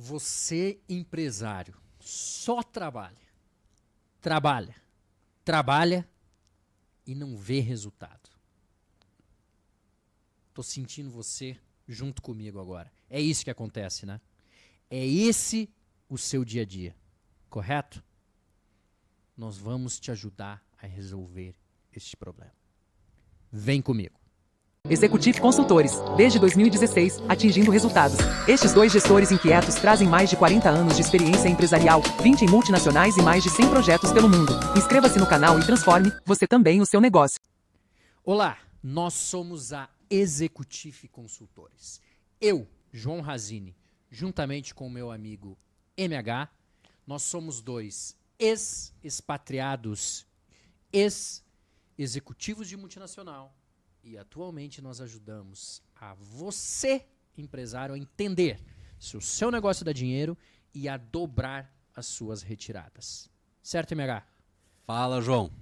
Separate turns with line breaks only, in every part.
Você, empresário, só trabalha e não vê resultado. Tô sentindo você junto comigo agora. É isso que acontece, né? É esse o seu dia a dia, correto? Nós vamos te ajudar a resolver este problema. Vem comigo.
Executive Consultores, desde 2016, atingindo resultados. Estes dois gestores inquietos trazem mais de 40 anos de experiência empresarial, 20 em multinacionais e mais de 100 projetos pelo mundo. Inscreva-se no canal e transforme, você também, o seu negócio.
Olá, nós somos a Executive Consultores. Eu, João Razini, juntamente com o meu amigo MH, nós somos dois ex-expatriados, ex-executivos de multinacional, e atualmente nós ajudamos a você, empresário, a entender se o seu negócio dá dinheiro e a dobrar as suas retiradas. Certo, MH?
Fala, João.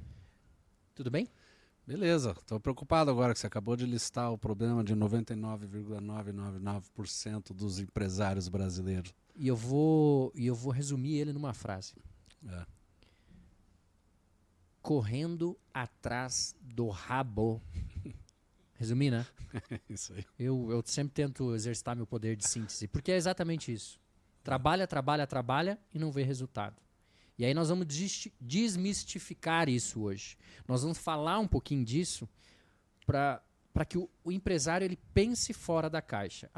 Tudo bem?
Beleza, estou preocupado agora que você acabou de listar o problema de 99,999% dos empresários brasileiros.
E eu vou resumir ele numa frase. Correndo atrás do rabo. Resumir, né?
Isso aí.
Eu sempre tento exercitar meu poder de síntese, porque é exatamente isso. Trabalha e não vê resultado. E aí nós vamos desmistificar isso hoje. Nós vamos falar um pouquinho disso para que o empresário ele pense fora da caixa.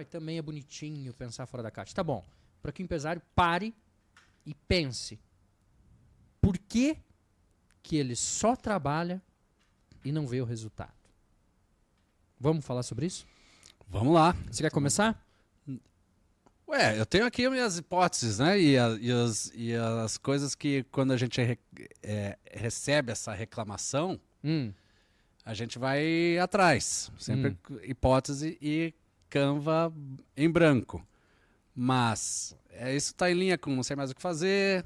Também é bonitinho pensar fora da caixa. Tá bom. Para que o empresário pare e pense. Por que ele só trabalha e não vê o resultado? Vamos falar sobre isso?
Vamos lá.
Você quer começar?
Eu tenho aqui minhas hipóteses, né? E as coisas que quando a gente recebe essa reclamação, a gente vai atrás. Sempre hipótese e Canva em branco. Mas isso está em linha com não sei mais o que fazer,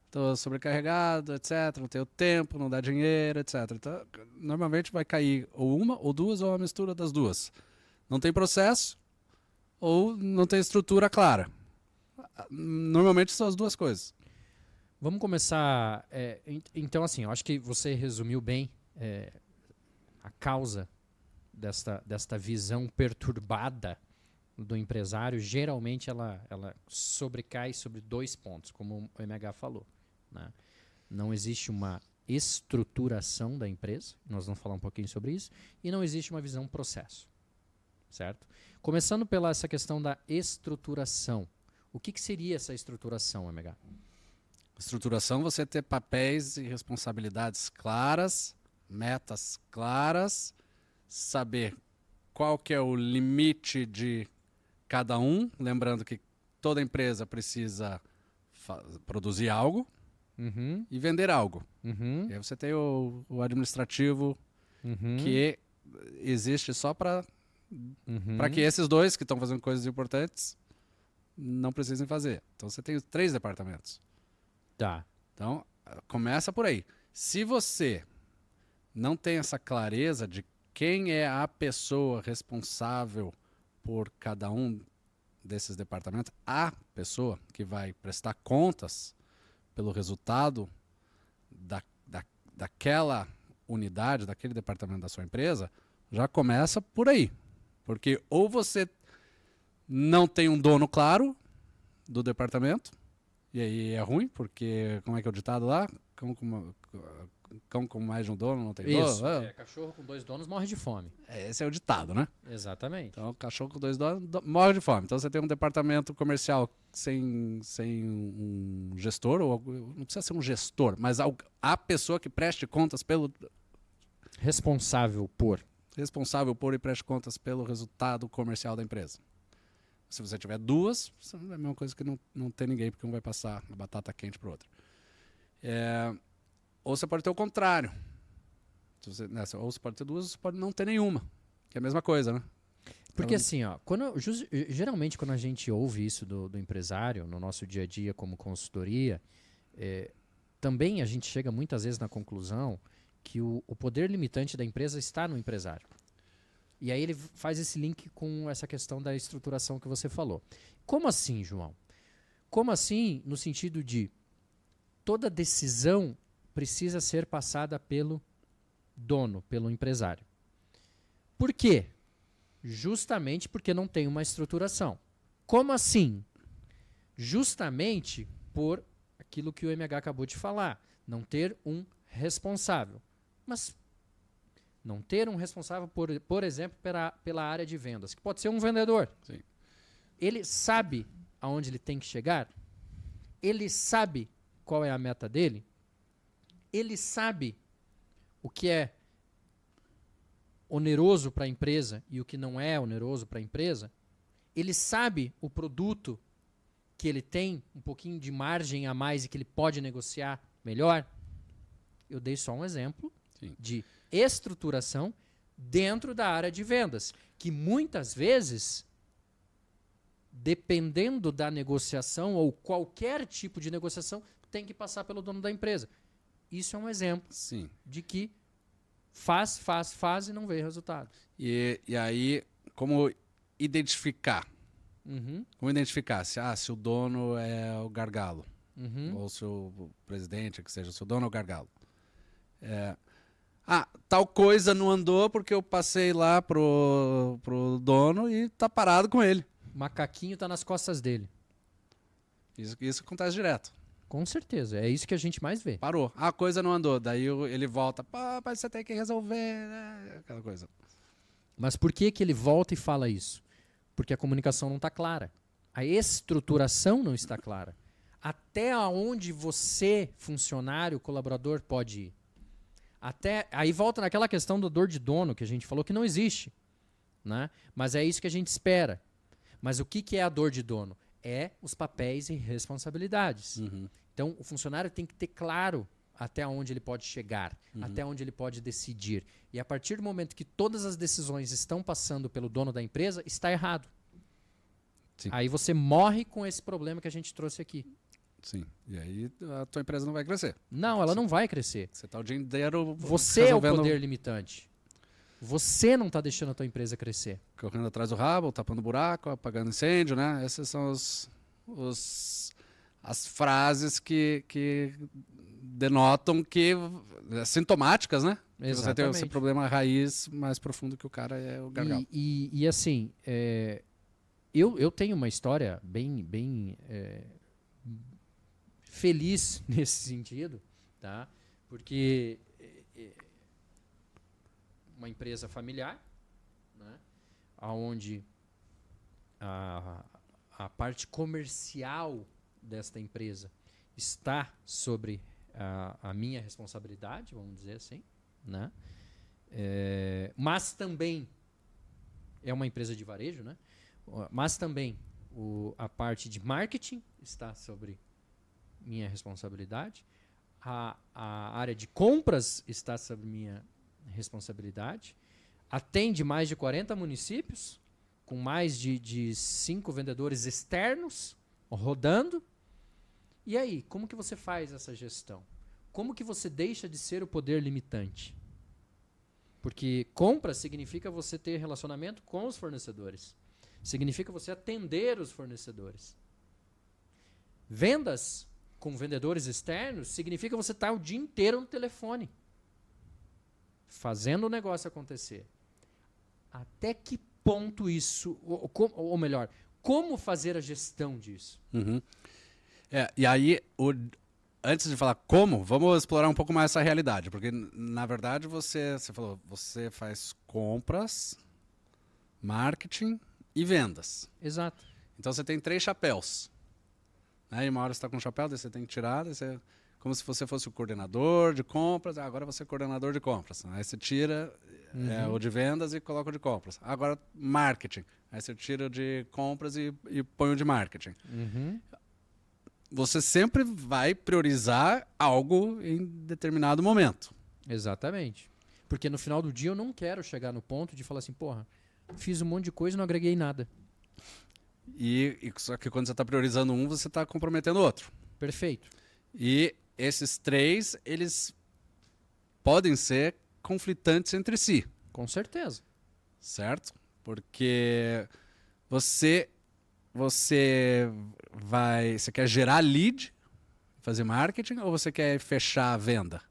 estou sobrecarregado, etc. Não tenho tempo, não dá dinheiro, etc. Então, normalmente vai cair ou uma, ou duas, ou uma mistura das duas. Não tem processo ou não tem estrutura clara. Normalmente são as duas coisas.
Vamos começar. Então, assim, eu acho que você resumiu bem a causa desta visão perturbada do empresário. Geralmente ela sobrecai sobre dois pontos, como o MH falou. Né? Não existe uma estruturação da empresa, nós vamos falar um pouquinho sobre isso, e não existe uma visão processo. Certo? Começando pela essa questão da estruturação. O que seria essa estruturação, MH?
Estruturação, você ter papéis e responsabilidades claras, metas claras, saber qual que é o limite de cada um, lembrando que toda empresa precisa produzir algo e vender algo. E aí você tem o administrativo que existe só para que esses dois que estão fazendo coisas importantes não precisem fazer. Então você tem 3 departamentos.
Tá.
Então começa por aí. Se você não tem essa clareza de quem é a pessoa responsável por cada um desses departamentos, a pessoa que vai prestar contas pelo resultado daquela unidade, daquele departamento da sua empresa, já começa por aí. Porque ou você não tem um dono claro do departamento, e aí é ruim, porque como é que é o ditado lá? Cão com mais de um dono não tem
Isso.
dono?
Cachorro com 2 donos morre de fome.
Esse é o ditado, né?
Exatamente.
Então, cachorro com 2 donos morre de fome. Então, você tem um departamento comercial sem um gestor, ou não precisa ser um gestor, mas a pessoa que preste contas pelo...
Responsável por
e preste contas pelo resultado comercial da empresa. Se você tiver 2, é a mesma coisa que não ter ninguém, porque um vai passar a batata quente para o outro. Ou você pode ter o contrário. Ou você pode ter 2, ou você pode não ter nenhuma. Que é a mesma coisa, né?
Porque assim, geralmente quando a gente ouve isso do empresário, no nosso dia a dia como consultoria, também a gente chega muitas vezes na conclusão que o poder limitante da empresa está no empresário. E aí ele faz esse link com essa questão da estruturação que você falou. Como assim, João? Como assim? No sentido de toda decisão precisa ser passada pelo dono, pelo empresário. Por quê? Justamente porque não tem uma estruturação. Como assim? Justamente por aquilo que o MH acabou de falar, não ter um responsável. Mas não ter um responsável, por exemplo, pela área de vendas, que pode ser um vendedor.
Sim.
Ele sabe aonde ele tem que chegar? Ele sabe qual é a meta dele? Ele sabe o que é oneroso para a empresa e o que não é oneroso para a empresa? Ele sabe o produto que ele tem um pouquinho de margem a mais e que ele pode negociar melhor? Eu dei só um exemplo de estruturação dentro da área de vendas, que muitas vezes, dependendo da negociação ou qualquer tipo de negociação, tem que passar pelo dono da empresa. Isso é um exemplo de que faz e não vê resultado.
E aí, como identificar? Como identificar se o dono é o gargalo? Ou se o presidente, que seja, se o dono é o gargalo? Tal coisa não andou porque eu passei lá pro dono e tá parado com ele.
O macaquinho tá nas costas dele.
Isso acontece direto.
Com certeza, é isso que a gente mais vê.
Parou. A coisa não andou. Daí ele volta. Pô, mas você tem que resolver, né? Aquela coisa.
Mas por que ele volta e fala isso? Porque a comunicação não está clara. A estruturação não está clara. Até onde você, funcionário, colaborador, pode ir. Aí volta naquela questão da dor de dono que a gente falou que não existe. Né? Mas é isso que a gente espera. Mas o que é a dor de dono? É os papéis e responsabilidades. Então, o funcionário tem que ter claro até onde ele pode chegar, até onde ele pode decidir. E a partir do momento que todas as decisões estão passando pelo dono da empresa, está errado.
Sim.
Aí você morre com esse problema que a gente trouxe aqui.
Sim. E aí a tua empresa não vai crescer.
Não, ela não vai crescer.
Você está o dia inteiro
Você é o poder limitante. Você não está deixando a tua empresa crescer.
Correndo atrás do rabo, tapando buraco, apagando incêndio, né? Essas são as frases que denotam que sintomáticas, né? Que você tem esse problema raiz mais profundo que o cara é o gargalo.
E assim, eu tenho uma história bem feliz nesse sentido, tá? Porque uma empresa familiar, né? Onde a parte comercial desta empresa está sobre a minha responsabilidade, vamos dizer assim, né? Mas também é uma empresa de varejo, né? Mas também a parte de marketing está sobre minha responsabilidade, a área de compras está sobre minha responsabilidade, atende mais de 40 municípios, com mais de 5 vendedores externos rodando. E aí, como que você faz essa gestão? Como que você deixa de ser o poder limitante? Porque compra significa você ter relacionamento com os fornecedores. Significa você atender os fornecedores. Vendas com vendedores externos significa você estar o dia inteiro no telefone, fazendo o negócio acontecer. Até que ponto isso, ou melhor, como fazer a gestão disso?
E aí, antes de falar como, vamos explorar um pouco mais essa realidade, porque na verdade você falou, você faz compras, marketing e vendas.
Exato.
Então você tem 3 chapéus. Aí uma hora você está com o chapéu, daí você tem que tirar, daí você, como se você fosse o coordenador de compras, agora você é coordenador de compras. Aí você tira o de vendas e coloca o de compras. Agora marketing, aí você tira o de compras e põe o de marketing. Você sempre vai priorizar algo em determinado momento.
Exatamente. Porque no final do dia eu não quero chegar no ponto de falar assim, porra, fiz um monte de coisa e não agreguei nada.
Só que quando você está priorizando um, você está comprometendo o outro.
Perfeito.
E esses 3, eles podem ser conflitantes entre si.
Com certeza.
Certo? Porque você você quer gerar lead, fazer marketing, ou você quer fechar a venda?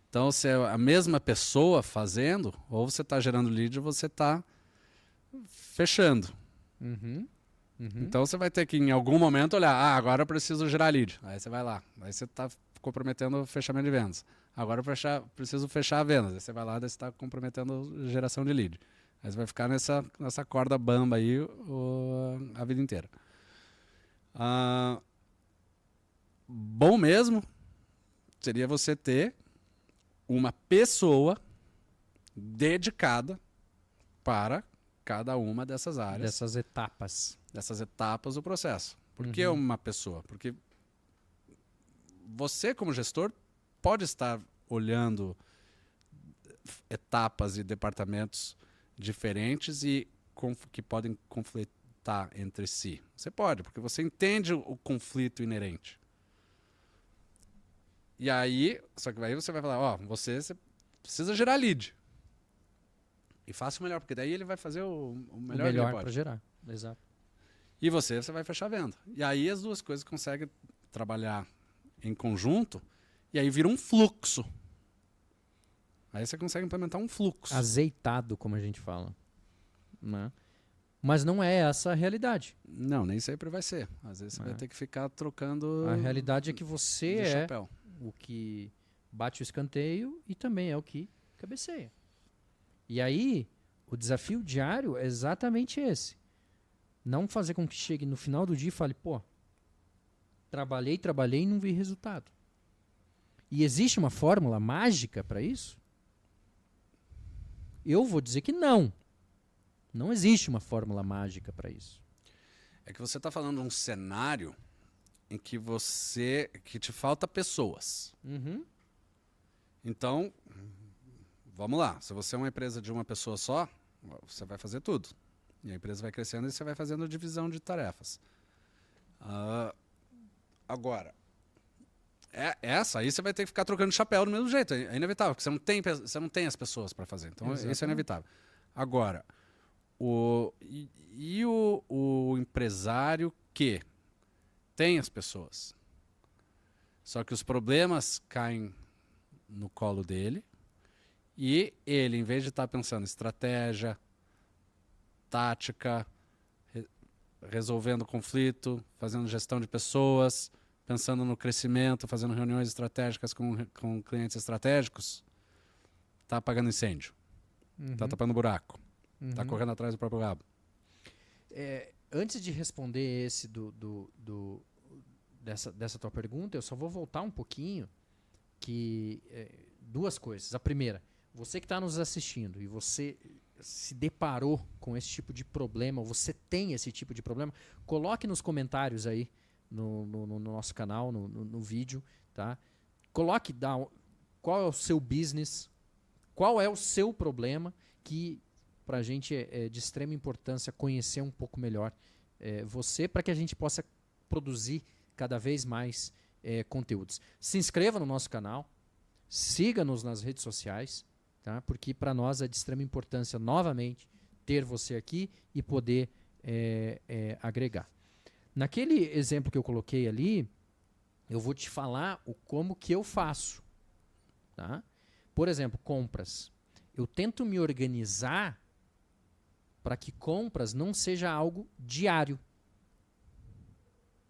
Então, se é a mesma pessoa fazendo, ou você está gerando lead ou você está fechando. Então, você vai ter que, em algum momento, olhar, agora eu preciso gerar lead. Aí você vai lá. Aí você está comprometendo o fechamento de vendas. Agora eu preciso fechar a venda. Aí você vai lá e você está comprometendo a geração de lead. Aí você vai ficar nessa corda bamba aí a vida inteira. Bom mesmo seria você ter uma pessoa dedicada para cada uma dessas áreas. Dessas etapas do processo. Por que uma pessoa? Porque você, como gestor, pode estar olhando etapas e departamentos diferentes e que podem conflitar entre si. Você pode, porque você entende o conflito inerente. E aí, só que aí você vai falar, você precisa gerar lead. E faça o melhor, porque daí ele vai fazer o melhor
para gerar. Exato.
E você vai fechar a venda. E aí as duas coisas conseguem trabalhar em conjunto e aí vira um fluxo. Aí você consegue implementar um fluxo.
Azeitado, como a gente fala. Né? Mas não é essa a realidade.
Não, nem sempre vai ser. Às vezes você vai ter que ficar trocando.
A realidade é que você é
chapéu.
O que bate o escanteio e também é o que cabeceia. E aí, o desafio diário é exatamente esse. Não fazer com que chegue no final do dia e fale, trabalhei e não vi resultado. E existe uma fórmula mágica para isso? Eu vou dizer que não. Não existe uma fórmula mágica para isso.
É que você está falando de um cenário em que que te falta pessoas. Então, vamos lá. Se você é uma empresa de uma pessoa só, você vai fazer tudo. E a empresa vai crescendo e você vai fazendo divisão de tarefas. Agora, essa aí você vai ter que ficar trocando chapéu do mesmo jeito. É inevitável, porque você não tem as pessoas para fazer. Então, isso é inevitável. Agora, o empresário que tem as pessoas, só que os problemas caem no colo dele e ele, em vez de estar pensando em estratégia, tática, resolvendo conflito, fazendo gestão de pessoas, pensando no crescimento, fazendo reuniões estratégicas com clientes estratégicos, está apagando incêndio, está tapando buraco, está correndo atrás do próprio rabo.
Antes de responder esse dessa tua pergunta, eu só vou voltar um pouquinho duas coisas. A primeira, você que está nos assistindo e você se deparou com esse tipo de problema, ou você tem esse tipo de problema, coloque nos comentários aí no nosso canal, no vídeo, tá? Coloque qual é o seu business, qual é o seu problema, que para a gente é de extrema importância conhecer um pouco melhor você, para que a gente possa produzir cada vez mais conteúdos. Se inscreva no nosso canal, siga-nos nas redes sociais, tá? Porque para nós é de extrema importância, novamente, ter você aqui e poder agregar. Naquele exemplo que eu coloquei ali, eu vou te falar como que eu faço. Tá? Por exemplo, compras. Eu tento me organizar para que compras não seja algo diário.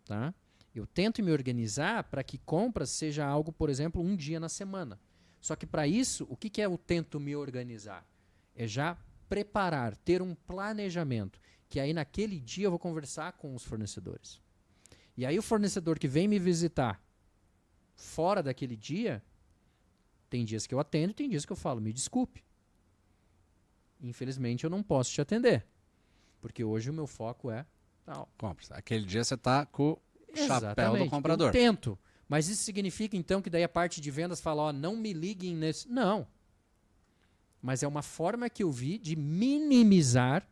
Tá? Eu tento me organizar para que compras seja algo, por exemplo, um dia na semana. Só que para isso, o que é eu tento me organizar? É já preparar, ter um planejamento, que aí naquele dia eu vou conversar com os fornecedores. E aí o fornecedor que vem me visitar fora daquele dia, tem dias que eu atendo, tem dias que eu falo, me desculpe. Infelizmente eu não posso te atender, porque hoje o meu foco é tal.
Compras. Aquele dia você está com o chapéu do comprador.
Eu tento. Mas isso significa, então, que daí a parte de vendas fala, não me liguem nesse... Não. Mas é uma forma que eu vi de minimizar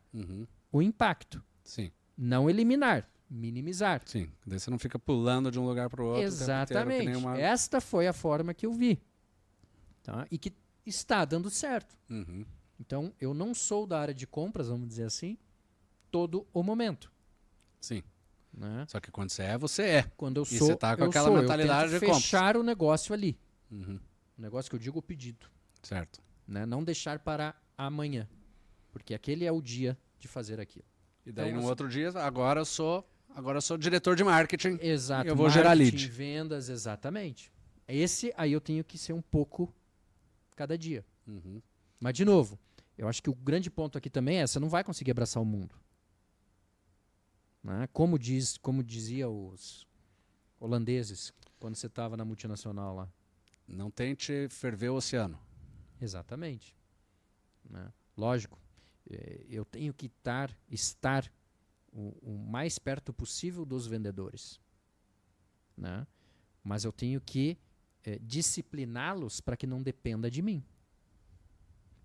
o impacto.
Sim.
Não eliminar, minimizar.
Sim. Daí você não fica pulando de um lugar para o outro.
Exatamente. Esta foi a forma que eu vi. Tá? E que está dando certo. Então, eu não sou da área de compras, vamos dizer assim, todo o momento.
Sim.
Né?
Só que quando você é.
Quando eu
E
sou,
você tá com
eu
aquela
sou.
mentalidade
eu
de
tento
compras.
fechar o negócio ali.
Uhum.
O negócio que eu digo, o pedido.
Certo.
Né? Não deixar para amanhã. Porque aquele é o dia de fazer aquilo.
E daí,
Então,
no outro dia, agora eu sou diretor de marketing.
Exato.
E eu vou gerar
Marketing,
lead.
vendas, exatamente. Esse aí eu tenho que ser um pouco cada dia.
Uhum.
Mas, de novo, eu acho que o grande ponto aqui também é você não vai conseguir abraçar o mundo. Né? Como dizia os holandeses quando você estava na multinacional lá.
Não tente ferver o oceano.
Exatamente. Né? Lógico, eu tenho que estar o mais perto possível dos vendedores. Né? Mas eu tenho que discipliná-los para que não dependa de mim.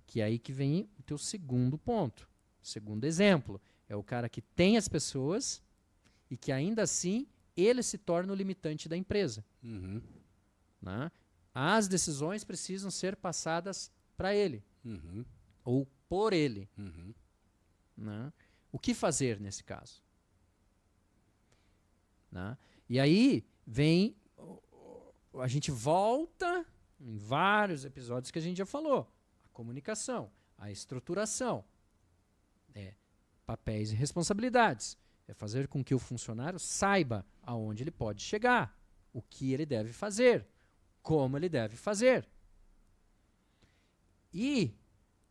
Que é aí que vem o teu segundo ponto. Segundo exemplo. É o cara que tem as pessoas e que ainda assim ele se torna o limitante da empresa.
Uhum.
Né? As decisões precisam ser passadas para ele.
Uhum.
Ou por ele.
Uhum.
Né? O que fazer nesse caso? Né? E aí vem... A gente volta em vários episódios que a gente já falou. A comunicação, a estruturação, papéis e responsabilidades. É fazer com que o funcionário saiba aonde ele pode chegar, o que ele deve fazer, como ele deve fazer. E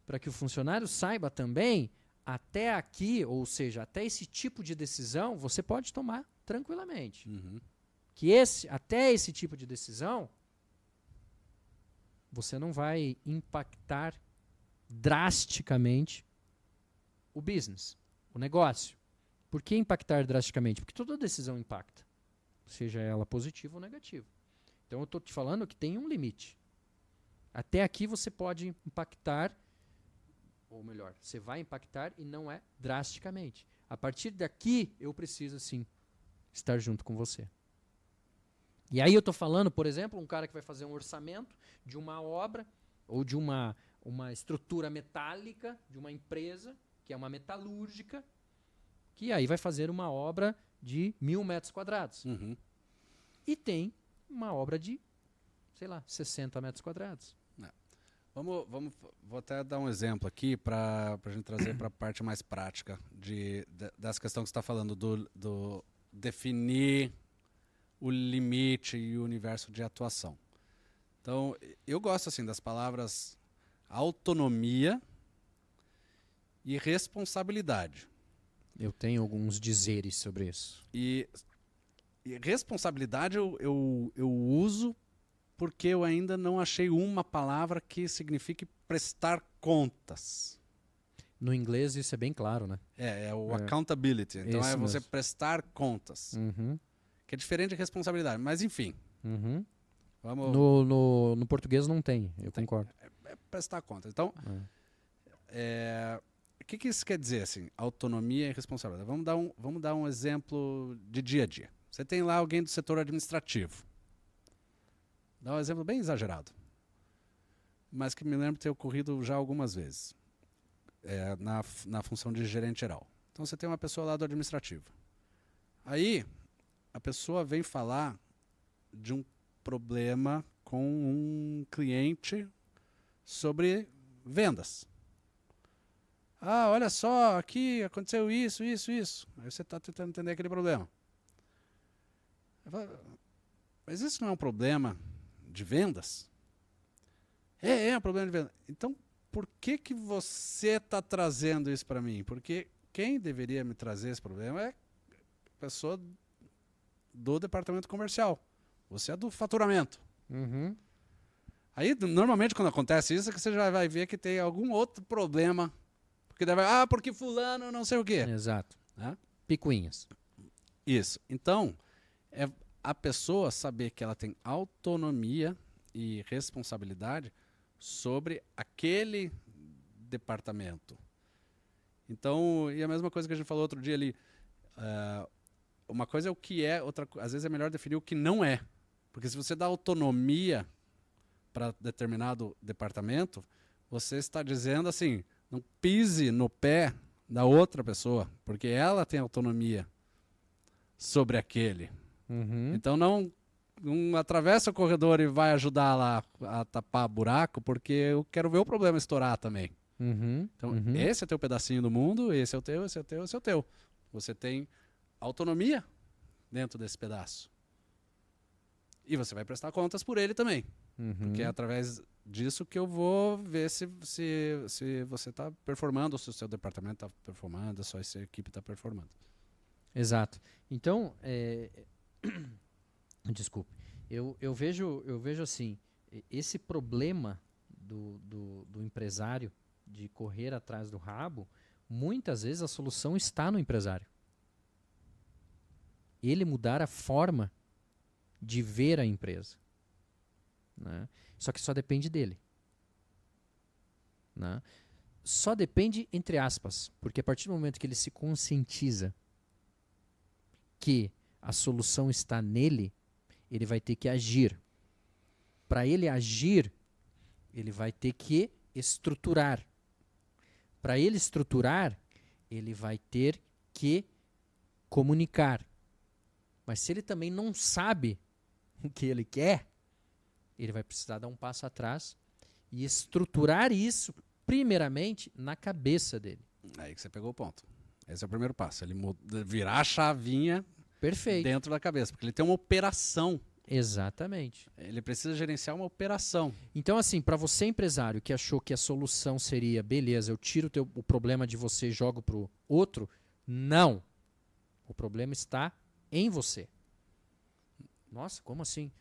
para que o funcionário saiba também, até aqui, ou seja, até esse tipo de decisão, você pode tomar tranquilamente.
Uhum.
Que até esse tipo de decisão, você não vai impactar drasticamente o business, o negócio. Por que impactar drasticamente? Porque toda decisão impacta, seja ela positiva ou negativa. Então eu estou te falando que tem um limite. Até aqui você pode impactar, ou melhor, você vai impactar e não é drasticamente. A partir daqui eu preciso sim estar junto com você. E aí eu estou falando, por exemplo, um cara que vai fazer um orçamento de uma obra ou de uma estrutura metálica de uma empresa, que é uma metalúrgica, que aí vai fazer uma obra de 1.000 metros quadrados.
Uhum.
E tem uma obra de, 60 metros quadrados.
Vou até dar um exemplo aqui para a gente trazer para a parte mais prática dessa questão que você está falando do definir o limite e o universo de atuação. Então, eu gosto assim das palavras autonomia e responsabilidade.
Eu tenho alguns dizeres sobre isso.
E responsabilidade eu uso porque eu ainda não achei uma palavra que signifique prestar contas.
No inglês isso é bem claro, né?
É o accountability. Então
Isso
é você
mesmo.
prestar contas.
Uhum.
Que é diferente de responsabilidade. Mas enfim,
Uhum.
vamos
No português não tem, eu concordo.
prestar contas. Então, o que isso quer dizer, assim? Autonomia e responsabilidade. Vamos dar um exemplo de dia a dia. Você tem lá alguém do setor administrativo. Dá um exemplo bem exagerado, mas que me lembro ter ocorrido já algumas vezes, na função de gerente geral. Então você tem uma pessoa lá do administrativo. Aí a pessoa vem falar de um problema com um cliente sobre vendas. Ah, olha só, aqui aconteceu isso. Aí você está tentando entender aquele problema. Mas isso não é um problema de vendas? É um problema de vendas. Então, por que você está trazendo isso para mim? Porque quem deveria me trazer esse problema é a pessoa do departamento comercial. Você é do faturamento.
Uhum.
Aí, normalmente, quando acontece isso, é que você já vai ver que tem algum outro problema. Porque fulano não sei o quê.
Exato.
Né?
Picuinhas.
Isso. Então, é a pessoa saber que ela tem autonomia e responsabilidade sobre aquele departamento. Então, e a mesma coisa que a gente falou outro dia ali, uma coisa é o que é, às vezes é melhor definir o que não é. Porque se você dá autonomia para determinado departamento, você está dizendo assim, não pise no pé da outra pessoa, porque ela tem autonomia sobre aquele.
Uhum.
Então não atravessa o corredor e vai ajudar lá a tapar buraco, porque eu quero ver o problema estourar também.
Uhum.
Então,
Uhum.
esse é teu pedacinho do mundo, esse é o teu, esse é o teu, esse é o teu. Você tem autonomia dentro desse pedaço. E você vai prestar contas por ele também. Porque é através disso que eu vou ver se você está performando, ou se o seu departamento está performando, se a sua equipe está performando.
Exato. Então, desculpe, eu vejo assim, esse problema do empresário de correr atrás do rabo, muitas vezes a solução está no empresário. Ele mudar a forma de ver a empresa. Né? Só que só depende dele. Né? Só depende, entre aspas, porque a partir do momento que ele se conscientiza que a solução está nele, ele vai ter que agir. Para ele agir, ele vai ter que estruturar. Para ele estruturar, ele vai ter que comunicar. Mas se ele também não sabe o que ele quer, ele vai precisar dar um passo atrás e estruturar isso, primeiramente, na cabeça dele.
Aí que você pegou o ponto. Esse é o primeiro passo. Ele virar a chavinha dentro da cabeça, porque ele tem uma operação.
Exatamente.
Ele precisa gerenciar uma operação.
Então, assim, para você, empresário, que achou que a solução seria, beleza, eu tiro o problema de você e jogo para o outro, não. O problema está em você. Nossa, como assim?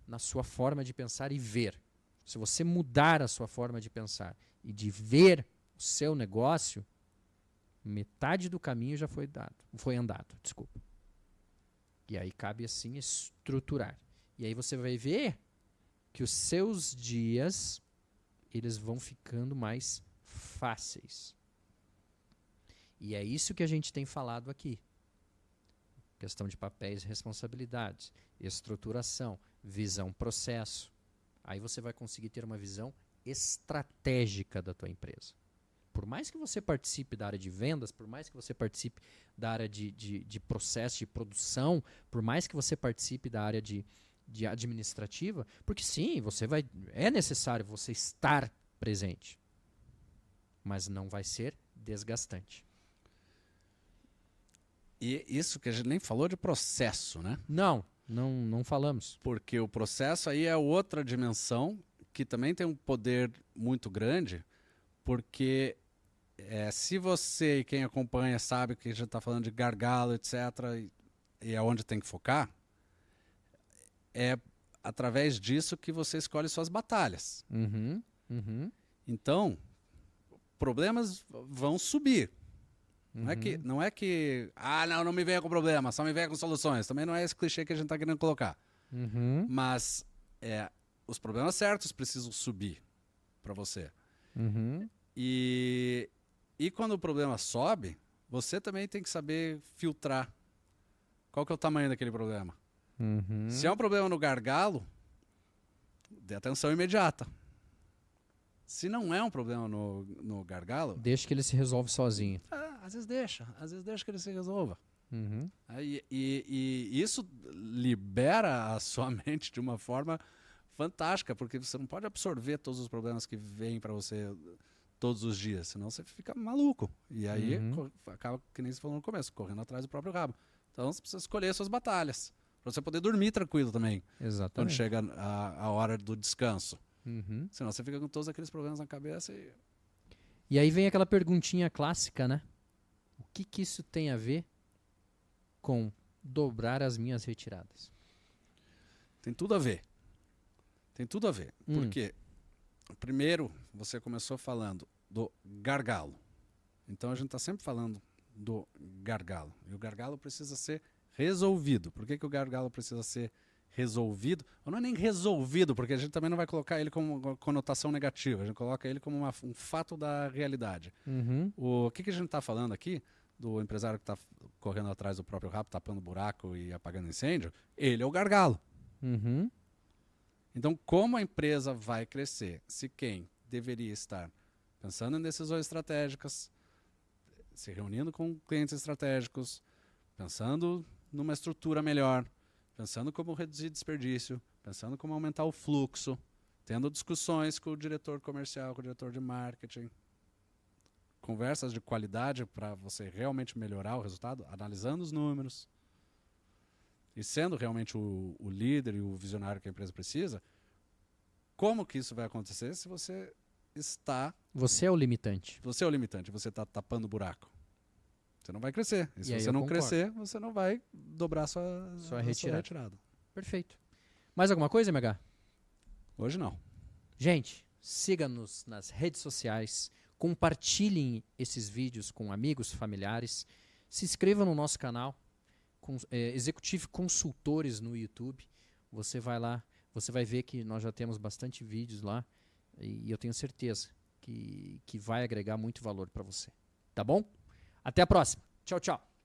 Na sua forma de pensar e ver. Se você mudar a sua forma de pensar e de ver o seu negócio, metade do caminho já foi andado, desculpa. E aí cabe assim estruturar. E aí você vai ver que os seus dias eles vão ficando mais fáceis. E é isso que a gente tem falado aqui. Questão de papéis e responsabilidades, estruturação, visão, processo. Aí você vai conseguir ter uma visão estratégica da tua empresa. Por mais que você participe da área de vendas, por mais que você participe da área de processo de produção, por mais que você participe da área de administrativa, porque sim, é necessário você estar presente, mas não vai ser desgastante.
E isso que a gente nem falou de processo, né?
Não falamos.
Porque o processo aí é outra dimensão que também tem um poder muito grande, porque se você e quem acompanha sabe que a gente está falando de gargalo, etc., e é onde tem que focar, é através disso que você escolhe suas batalhas. Então, problemas vão subir. Não é que não me venha com problema, só me venha com soluções. Também não é esse clichê que a gente está querendo colocar. Mas os problemas certos precisam subir para você. E quando o problema sobe, você também tem que saber filtrar qual que é o tamanho daquele problema. Se é um problema no gargalo, dê atenção imediata. Se não é um problema no gargalo...
Deixa que ele se resolve sozinho.
Às vezes deixa que ele se resolva. E isso libera a sua mente de uma forma fantástica, porque você não pode absorver todos os problemas que vêm para você todos os dias, senão você fica maluco. E aí acaba, que nem você falou no começo, correndo atrás do próprio rabo. Então você precisa escolher suas batalhas, para você poder dormir tranquilo também.
Exatamente.
Quando chega a hora do descanso. Senão você fica com todos aqueles problemas na cabeça
E aí vem aquela perguntinha clássica, né? O que isso tem a ver com dobrar as minhas retiradas?
Tem tudo a ver. Tem tudo a ver. Porque, primeiro, você começou falando do gargalo. Então, a gente está sempre falando do gargalo. E o gargalo precisa ser resolvido. Por que o gargalo precisa ser resolvido? Ou não é nem resolvido, porque a gente também não vai colocar ele como uma conotação negativa. A gente coloca ele como um fato da realidade. O que a gente está falando aqui? Do empresário que está correndo atrás do próprio rabo, tapando buraco e apagando incêndio, ele é o gargalo. Então, como a empresa vai crescer se quem deveria estar pensando em decisões estratégicas, se reunindo com clientes estratégicos, pensando numa estrutura melhor, pensando como reduzir desperdício, pensando como aumentar o fluxo, tendo discussões com o diretor comercial, com o diretor de marketing, conversas de qualidade para você realmente melhorar o resultado, analisando os números e sendo realmente o líder e o visionário que a empresa precisa. Como que isso vai acontecer se você está...
Você é o limitante.
Você é o limitante, você está tapando o buraco. Você não vai crescer. E se
aí
você
eu
não
concordo.
crescer, você não vai dobrar a sua retirada.
Perfeito. Mais alguma coisa, MH?
Hoje não.
Gente, siga-nos nas redes sociais, compartilhem esses vídeos com amigos, familiares, se inscreva no nosso canal, Executive Consultores no YouTube. Você vai lá, você vai ver que nós já temos bastante vídeos lá e eu tenho certeza que vai agregar muito valor para você. Tá bom? Até a próxima. Tchau, tchau.